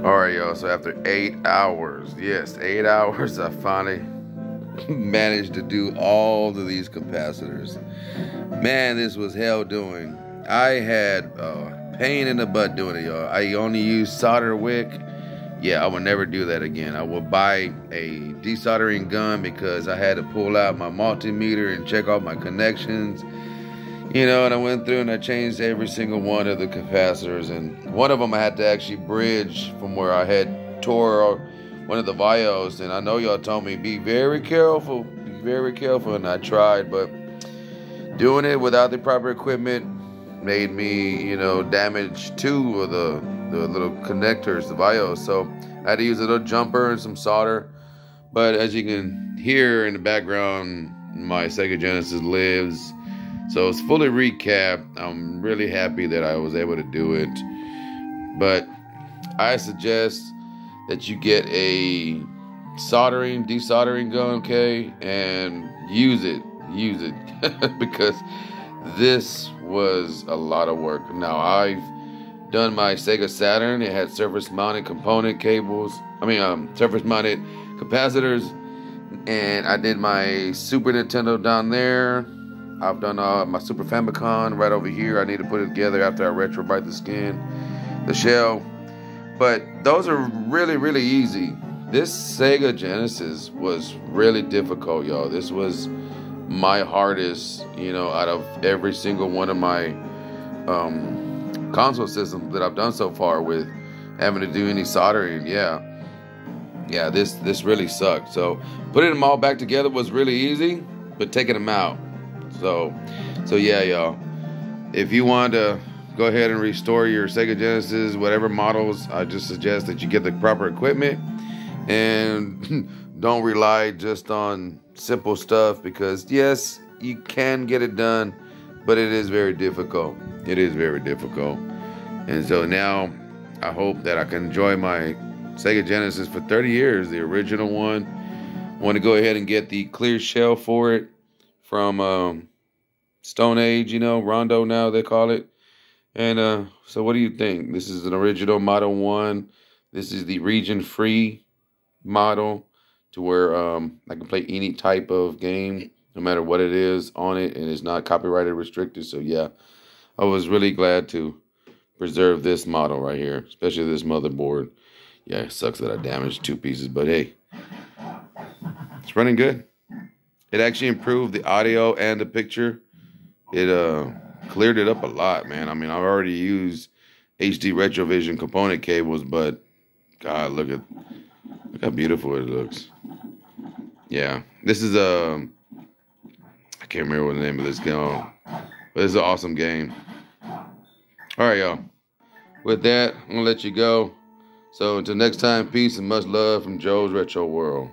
All right, y'all. So after 8 hours, yes, 8 hours, I finally managed to do all of these capacitors. Man, this was hell doing. I had pain in the butt doing it, y'all. I only used solder wick. Yeah, I would never do that again. I will buy a desoldering gun because I had to pull out my multimeter and check all my connections. And I went through and I changed every single one of the capacitors, and one of them I had to actually bridge from where I had tore one of the vios. And I know y'all told me be very careful, and I tried, but doing it without the proper equipment made me, damage two of the little connectors, the vios. So I had to use a little jumper and some solder. But as you can hear in the background, my Sega Genesis lives. So it's fully recapped. I'm really happy that I was able to do it. But I suggest that you get a desoldering gun, okay? And use it. Because this was a lot of work. Now, I've done my Sega Saturn. It had surface-mounted component cables. Surface-mounted capacitors. And I did my Super Nintendo down there. I've done my Super Famicom right over here. I need to put it together after I retrobite the shell. But those are really, really easy. This Sega Genesis was really difficult, y'all. This was my hardest, out of every single one of my console systems that I've done so far with having to do any soldering. Yeah, this really sucked. So putting them all back together was really easy, but taking them out. So yeah, y'all. If you want to go ahead and restore your Sega Genesis, whatever models, I just suggest that you get the proper equipment and don't rely just on simple stuff, because yes, you can get it done, but it is very difficult. And so now I hope that I can enjoy my Sega Genesis for 30 years, the original one. I want to go ahead and get the clear shell for it from Stone Age, Rondo now they call it. And so what do you think? This is an original Model 1. This is the region-free model, to where I can play any type of game, no matter what it is on it, and it's not copyrighted restricted. So yeah, I was really glad to preserve this model right here, especially this motherboard. Yeah, it sucks that I damaged two pieces, but hey, it's running good. It actually improved the audio and the picture. It cleared it up a lot, man. I've already used HD Retrovision component cables, but God, look how beautiful it looks. Yeah, this is I can't remember what the name of this game, but it's an awesome game. All right, y'all. With that, I'm gonna let you go. So until next time, peace and much love from Joe's Retro World.